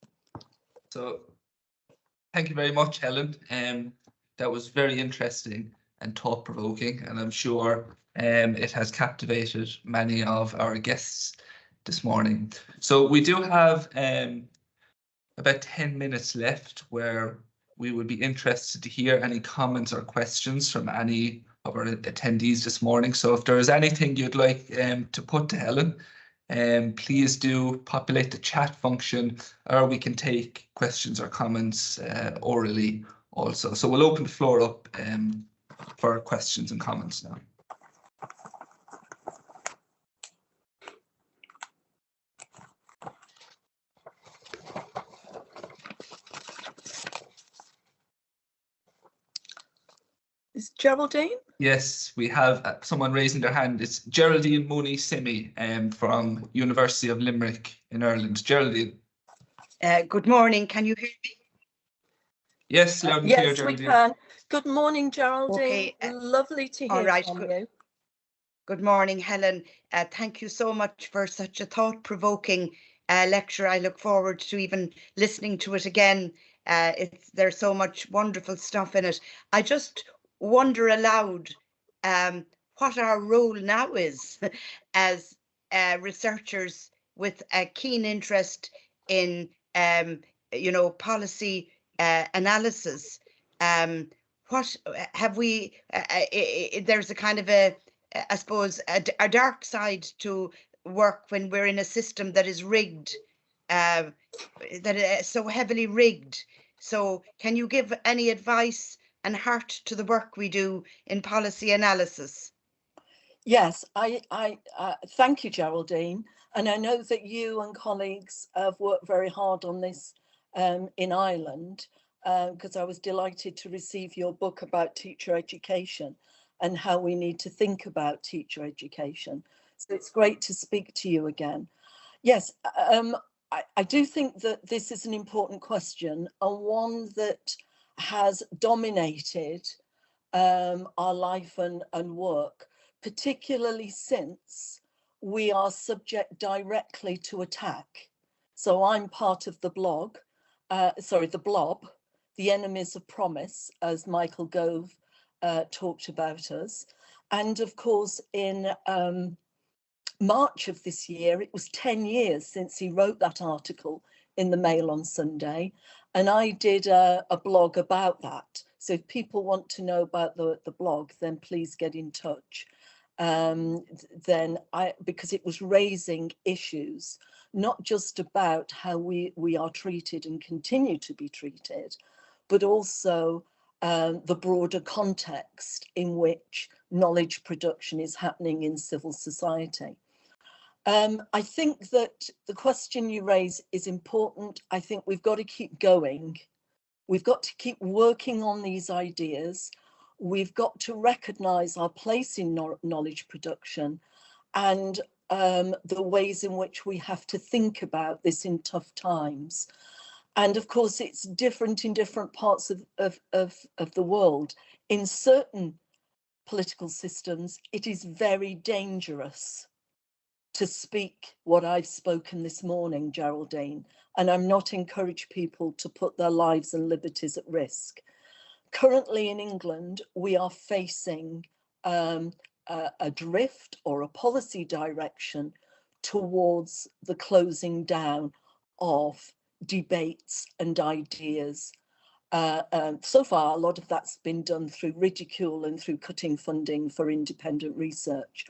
So thank you very much, Helen. That was very interesting and thought-provoking, and I'm sure it has captivated many of our guests this morning. So we do have about 10 minutes left where we would be interested to hear any comments or questions from any of our attendees this morning. So if there is anything you'd like to put to Helen, please do populate the chat function, or we can take questions or comments orally also. So we'll open the floor up for questions and comments now.
Is Geraldine?
Yes, we have someone raising their hand. It's Geraldine Mooney Simi from University of Limerick in Ireland. Geraldine.
Good morning. Can you hear me?
Yes, loud and clear,
Yes,
Geraldine.
we can. Good morning, Geraldine.
Okay,
Lovely to hear from you.
Good morning, Helen. Thank you so much for such a thought-provoking lecture. I look forward to even listening to it again. There's so much wonderful stuff in it. I just wonder aloud what our role now is as researchers with a keen interest in policy analysis. What have we? There's a kind of I suppose a dark side to work when we're in a system that is rigged, that is so heavily rigged. So can you give any advice and heart to the work we do in policy analysis?
Yes, I thank you, Geraldine. And I know that you and colleagues have worked very hard on this in Ireland, because I was delighted to receive your book about teacher education and how we need to think about teacher education. So it's great to speak to you again. Yes, I do think that this is an important question, and one that has dominated our life and work, particularly since we are subject directly to attack. So I'm part of the blog, the blob, The Enemies of Promise, as Michael Gove talked about us. And of course, in March of this year, it was 10 years since he wrote that article in the Mail on Sunday. And I did a blog about that. So if people want to know about the blog, then please get in touch. then because it was raising issues, not just about how we are treated and continue to be treated, but also the broader context in which knowledge production is happening in civil society. I think that the question you raise is important. I think we've got to keep going. We've got to keep working on these ideas. We've got to recognise our place in knowledge production and the ways in which we have to think about this in tough times. And of course, it's different in different parts of the world. In certain political systems, it is very dangerous to speak what I've spoken this morning, Geraldine, and I'm not encouraging people to put their lives and liberties at risk. Currently in England, we are facing a drift or a policy direction towards the closing down of debates and ideas. So far, a lot of that's been done through ridicule and through cutting funding for independent research.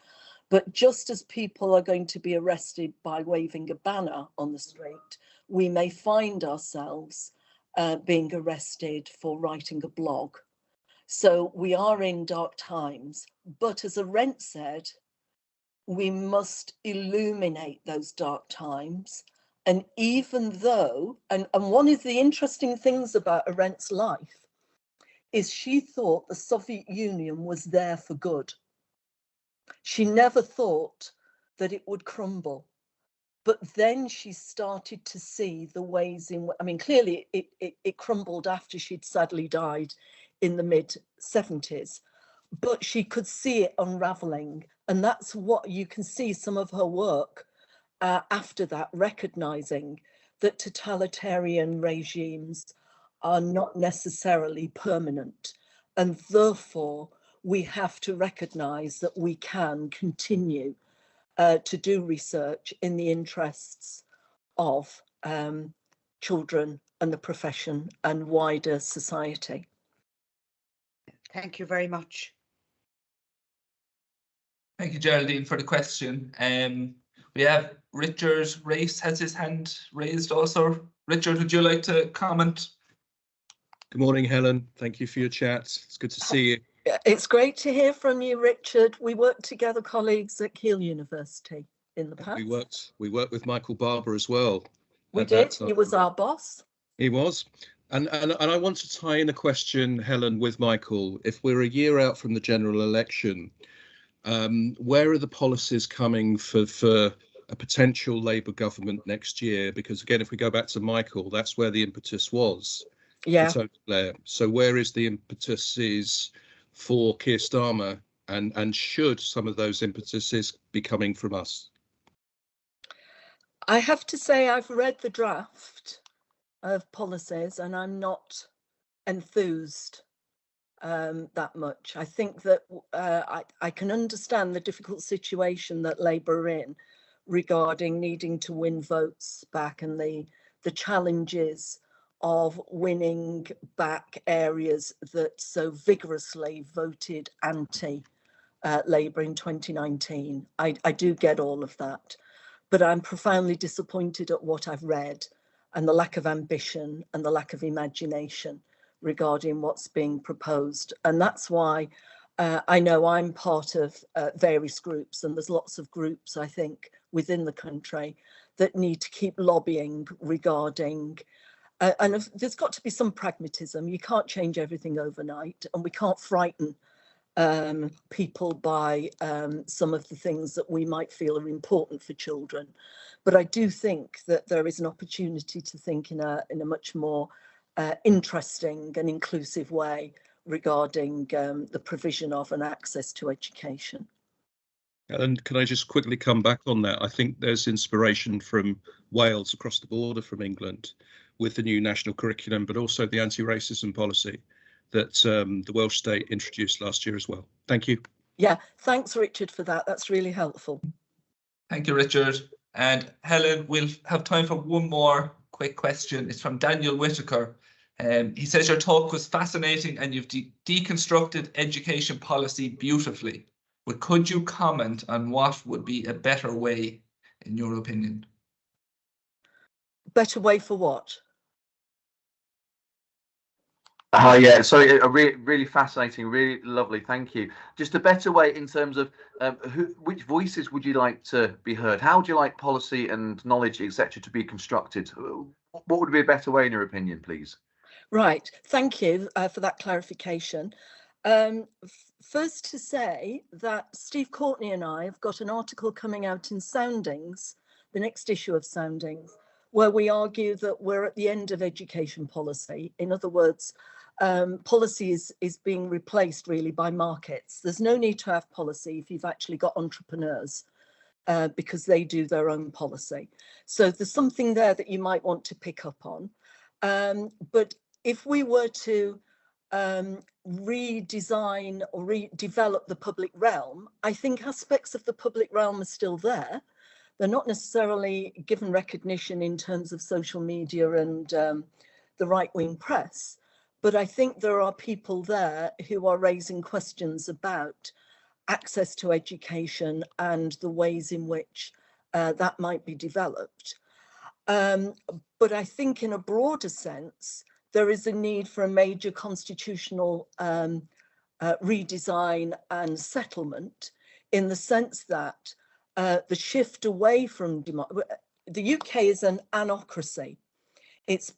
But just as people are going to be arrested by waving a banner on the street, we may find ourselves being arrested for writing a blog. So we are in dark times, but as Arendt said, we must illuminate those dark times. And even though, and one of the interesting things about Arendt's life is she thought the Soviet Union was there for good. She never thought that it would crumble. But then she started to see the ways in, I mean, clearly it crumbled after she'd sadly died in the mid-70s, but she could see it unraveling. And that's what you can see some of her work after that, recognizing that totalitarian regimes are not necessarily permanent. And therefore, we have to recognize that we can continue to do research in the interests of children and the profession and wider society.
Thank you very much.
Thank you, Geraldine, for the question. We have Richard Race has his hand raised also. Richard, would you like to comment?
Good morning, Helen. Thank you for your chat. It's good to see you.
It's great to hear from you, Richard. We worked together, colleagues at Keele University in the past.
We worked with Michael Barber as well.
We did. He was our boss.
He was. And I want to tie in a question, Helen, with Michael. If we're a year out from the general election, where are the policies coming for a potential Labour government next year? Because again, if we go back to Michael, that's where the impetus was.
Yeah.
So where is the impetuses for Keir Starmer, and should some of those impetuses be coming from us?
I have to say I've read the draft of policies and I'm not enthused that much. I think that I can understand the difficult situation that Labour are in regarding needing to win votes back and the challenges of winning back areas that so vigorously voted anti-Labour in 2019. I do get all of that, but I'm profoundly disappointed at what I've read and the lack of ambition and the lack of imagination regarding what's being proposed. And that's why I know I'm part of various groups, and there's lots of groups, I think, within the country that need to keep lobbying regarding and there's got to be some pragmatism. You can't change everything overnight, and we can't frighten people by some of the things that we might feel are important for children. But I do think that there is an opportunity to think in a much more interesting and inclusive way regarding the provision of and access to education.
And can I just quickly come back on that? I think there's inspiration from Wales across the border from England with the new national curriculum, but also the anti-racism policy that the Welsh state introduced last year as well. Thank you.
Yeah, thanks, Richard, for that. That's really helpful.
Thank you, Richard. And Helen, we'll have time for one more quick question. It's from Daniel Whitaker. He says your talk was fascinating and you've deconstructed education policy beautifully. But could you comment on what would be a better way, in your opinion?
Better way for what?
Yeah, sorry, really fascinating, really lovely. Thank you. Just a better way in terms of which voices would you like to be heard? How would you like policy and knowledge, etc., to be constructed? What would be a better way, in your opinion, please?
Right. Thank you for that clarification. First to say that Steve Courtney and I have got an article coming out in Soundings, the next issue of Soundings, where we argue that we're at the end of education policy. In other words, policy is being replaced really by markets. There's no need to have policy if you've actually got entrepreneurs, because they do their own policy. So there's something there that you might want to pick up on. But if we were to redesign or redevelop the public realm, I think aspects of the public realm are still there. They're not necessarily given recognition in terms of social media and the right-wing press, but I think there are people there who are raising questions about access to education and the ways in which that might be developed. But I think in a broader sense, there is a need for a major constitutional redesign and settlement, in the sense that the shift away from the UK is an anocracy. It's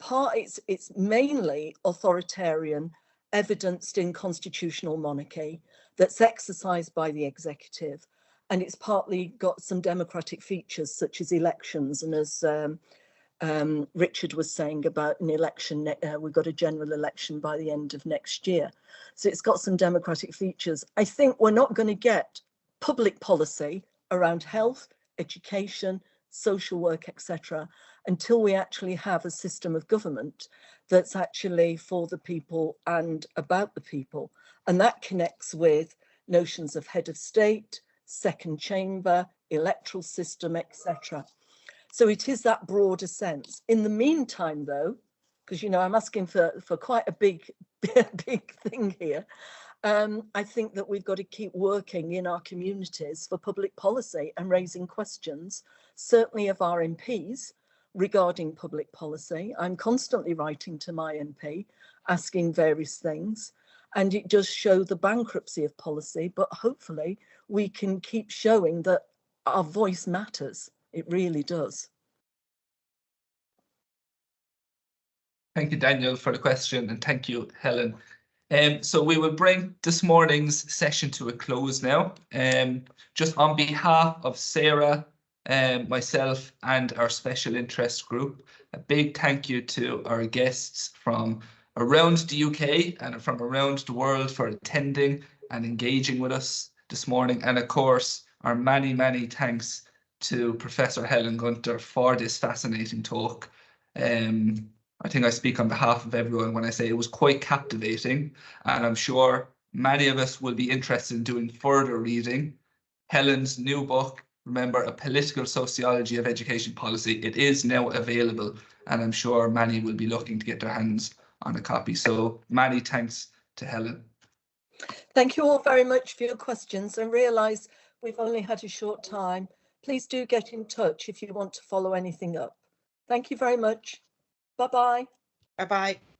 mainly authoritarian, evidenced in constitutional monarchy that's exercised by the executive, and it's partly got some democratic features such as elections, and as Richard was saying about an election, we've got a general election by the end of next year. So it's got some democratic features. I think we're not going to get public policy around health, education, social work, etc., until we actually have a system of government that's actually for the people and about the people. And that connects with notions of head of state, second chamber, electoral system, etc. So it is that broader sense. In the meantime, though, because, you know, I'm asking for quite a big thing here, I think that we've got to keep working in our communities for public policy and raising questions, certainly of our MPs, regarding public policy. I'm constantly writing to my MP, asking various things, and it does show the bankruptcy of policy, but hopefully we can keep showing that our voice matters. It really does.
Thank you, Daniel, for the question, and thank you, Helen. So we will bring this morning's session to a close now. Just on behalf of Sarah, myself, and our special interest group, a big thank you to our guests from around the UK and from around the world for attending and engaging with us this morning. And of course, our many, many thanks to Professor Helen Gunter for this fascinating talk. I think I speak on behalf of everyone when I say it was quite captivating, and I'm sure many of us will be interested in doing further reading. Helen's new book, remember, A Political Sociology of Education Policy, it is now available, and I'm sure many will be looking to get their hands on a copy. So many thanks to Helen.
Thank you all very much for your questions, and realise we've only had a short time. Please do get in touch if you want to follow anything up. Thank you very much. Bye-bye.
Bye-bye.